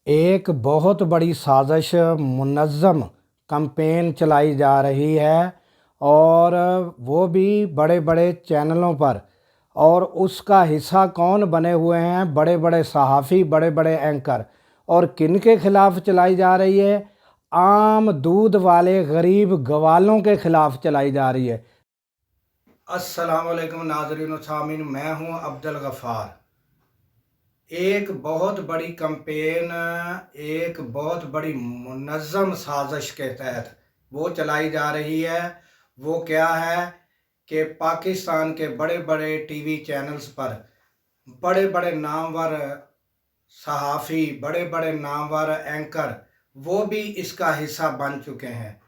एक बहुत बड़ी साजिश मुनज़्ज़म कैंपेन चलाई जा रही है और वो भी बड़े बड़े चैनलों पर। और उसका हिस्सा कौन बने हुए हैं? बड़े बड़े सहाफ़ी, बड़े बड़े एंकर। और किन के ख़िलाफ़ चलाई जा रही है? आम दूध वाले गरीब गवालों के ख़िलाफ़ चलाई जा रही है। अस्सलाम वालेकुम नाज़रीन व सामीन, मैं हूँ अब्दुल गफ़ार। एक बहुत बड़ी कैंपेन, एक बहुत बड़ी मुनज़्ज़म साजिश के तहत वो चलाई जा रही है। वो क्या है कि पाकिस्तान के बड़े बड़े टीवी चैनल्स पर बड़े बड़े नामवर सहाफ़ी, बड़े बड़े नामवर एंकर वो भी इसका हिस्सा बन चुके हैं।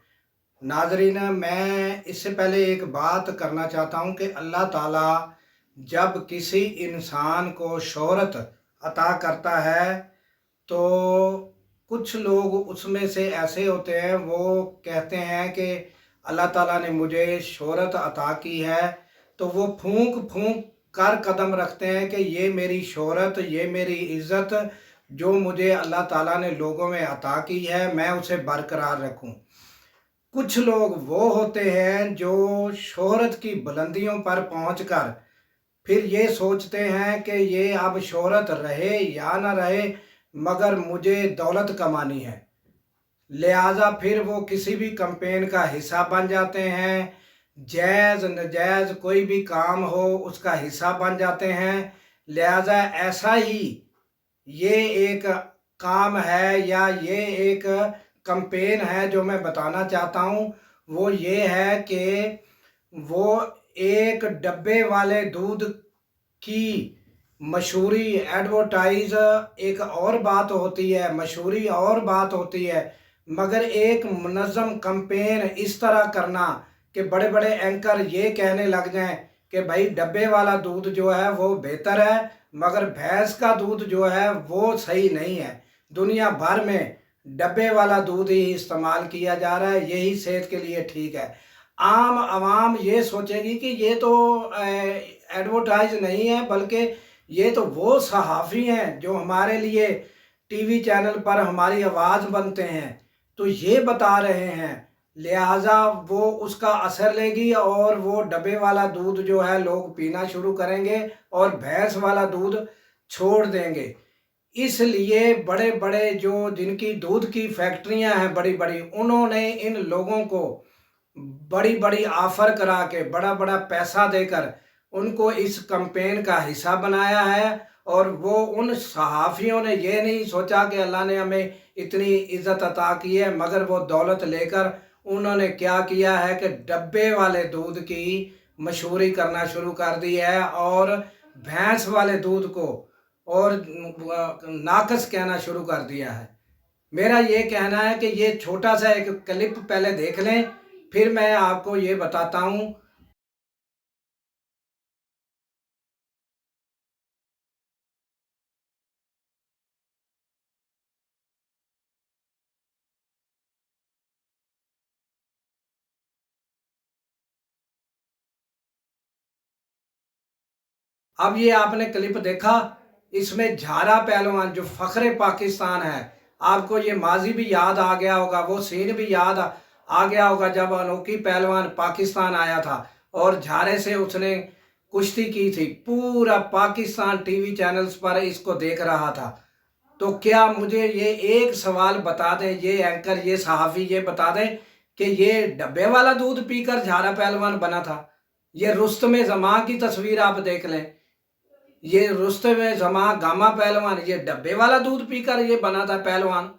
नाज़रीन, मैं इससे पहले एक बात करना चाहता हूँ कि अल्लाह ताला जब किसी इंसान को शोहरत अता करता है तो कुछ लोग उसमें से ऐसे होते हैं, वो कहते हैं कि अल्लाह ताला ने मुझे शोहरत अता की है, तो वो फूंक फूंक कर कदम रखते हैं कि ये मेरी शोहरत, ये मेरी इज़्ज़त जो मुझे अल्लाह ताला ने लोगों में अता की है, मैं उसे बरकरार रखूं। कुछ लोग वो होते हैं जो शोहरत की बुलंदियों पर पहुंचकर फिर ये सोचते हैं कि ये अब शोहरत रहे या ना रहे, मगर मुझे दौलत कमानी है। लिहाजा फिर वो किसी भी कैंपेन का हिस्सा बन जाते हैं। जायज़ नजायज़ कोई भी काम हो उसका हिस्सा बन जाते हैं। लिहाजा ऐसा ही ये एक काम है या ये एक कैंपेन है जो मैं बताना चाहता हूँ। वो ये है कि वो एक डब्बे वाले दूध की मशहूरी एडवर्टाइज एक और बात होती है, मशहूरी और बात होती है, मगर एक मुनज़्ज़म कैंपेन इस तरह करना कि बड़े बड़े एंकर ये कहने लग जाएं कि भाई डब्बे वाला दूध जो है वो बेहतर है, मगर भैंस का दूध जो है वो सही नहीं है। दुनिया भर में डब्बे वाला दूध ही इस्तेमाल किया जा रहा है, यही सेहत के लिए ठीक है। आम आवाम ये सोचेगी कि ये तो एडवर्टाइज नहीं है, बल्कि ये तो वो सहाफ़ी हैं जो हमारे लिए टीवी चैनल पर हमारी आवाज़ बनते हैं, तो ये बता रहे हैं। लिहाजा वो उसका असर लेगी और वो डब्बे वाला दूध जो है लोग पीना शुरू करेंगे और भैंस वाला दूध छोड़ देंगे। इसलिए बड़े बड़े जो जिनकी दूध की फैक्ट्रियां हैं बड़ी बड़ी, उन्होंने इन लोगों को बड़ी बड़ी ऑफर करा के बड़ा बड़ा पैसा देकर उनको इस कैंपेन का हिस्सा बनाया है। और वो उन सहाफ़ियों ने ये नहीं सोचा कि अल्लाह ने हमें इतनी इज़्ज़त अता की है, मगर वो दौलत लेकर उन्होंने क्या किया है कि डब्बे वाले दूध की मशहूरी करना शुरू कर दी है और भैंस वाले दूध को और नाकस कहना शुरू कर दिया है। मेरा ये कहना है कि ये छोटा सा एक क्लिप पहले देख लें, फिर मैं आपको ये बताता हूँ। अब ये आपने क्लिप देखा, इसमें झारा पहलवान जो फ़ख्र पाकिस्तान है, आपको ये माजी भी याद आ गया होगा, वो सीन भी याद आ गया होगा जब अनोखी पहलवान पाकिस्तान आया था और झारे से उसने कुश्ती की थी। पूरा पाकिस्तान टीवी चैनल्स पर इसको देख रहा था। तो क्या मुझे ये एक सवाल बता दें, ये एंकर, ये सहाफ़ी ये बता दें कि ये डब्बे वाला दूध पीकर झारा पहलवान बना था? ये रुस्तमे ज़मां की तस्वीर आप देख लें, ये रुस्तमे ज़मां गामा पहलवान ये डब्बे वाला दूध पीकर ये बना था पहलवान।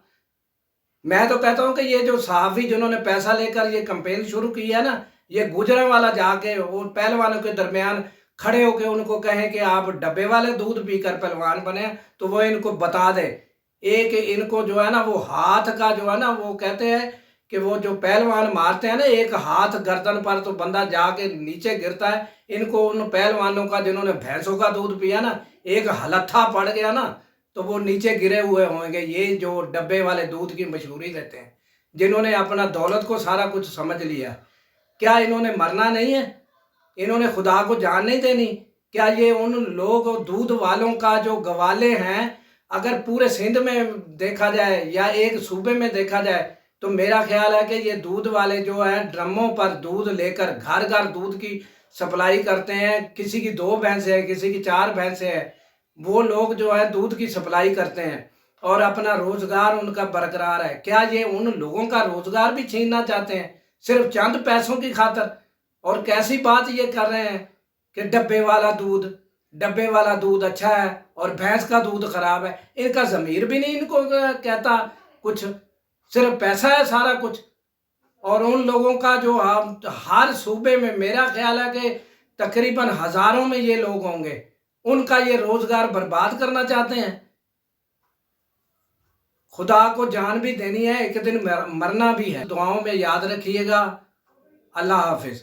मैं तो कहता हूँ कि ये जो सहाफ़ी जिन्होंने पैसा लेकर ये कैंपेन शुरू की है ना, ये गुजरांवाला जाके वो पहलवानों के दरमियान खड़े होके उनको कहें कि आप डब्बे वाले दूध पीकर पहलवान बने, तो वो इनको बता दे। एक इनको जो है ना वो हाथ का जो है ना, वो कहते हैं कि वो जो पहलवान मारते हैं ना एक हाथ गर्दन पर तो बंदा जाके नीचे गिरता है। इनको उन पहलवानों का जिन्होंने भैंसों का दूध पिया ना, एक हलत्था पड़ गया ना, तो वो नीचे गिरे हुए होंगे। ये जो डब्बे वाले दूध की मशहूरी देते हैं, जिन्होंने अपना दौलत को सारा कुछ समझ लिया, क्या इन्होंने मरना नहीं है? इन्होंने खुदा को जान नहीं देनी? क्या ये उन लोग दूध वालों का जो गवाले हैं, اگر پورے سندھ میں دیکھا جائے یا ایک صوبے میں دیکھا جائے تو میرا خیال ہے کہ یہ دودھ والے جو ہیں ڈرموں پر دودھ لے کر گھر گھر دودھ کی سپلائی کرتے ہیں. کسی کی 2 بھینسیں ہیں، کسی کی 4 بھینسیں ہیں. وہ لوگ جو ہے دودھ کی سپلائی کرتے ہیں اور اپنا روزگار ان کا برقرار ہے. کیا یہ ان لوگوں کا روزگار بھی چھیننا چاہتے ہیں صرف چند پیسوں کی خاطر؟ اور کیسی بات یہ کر رہے ہیں کہ ڈبے والا دودھ اچھا ہے اور بھینس کا دودھ خراب ہے. ان کا ضمیر بھی نہیں ان کو کہتا کچھ، صرف پیسہ ہے سارا کچھ. اور ان لوگوں کا جو ہر صوبے میں میرا خیال ہے کہ تقریباً ہزاروں میں یہ لوگ ہوں گے، ان کا یہ روزگار برباد کرنا چاہتے ہیں. خدا کو جان بھی دینی ہے، ایک دن مرنا بھی ہے. دعاؤں میں یاد رکھیے گا. اللہ حافظ.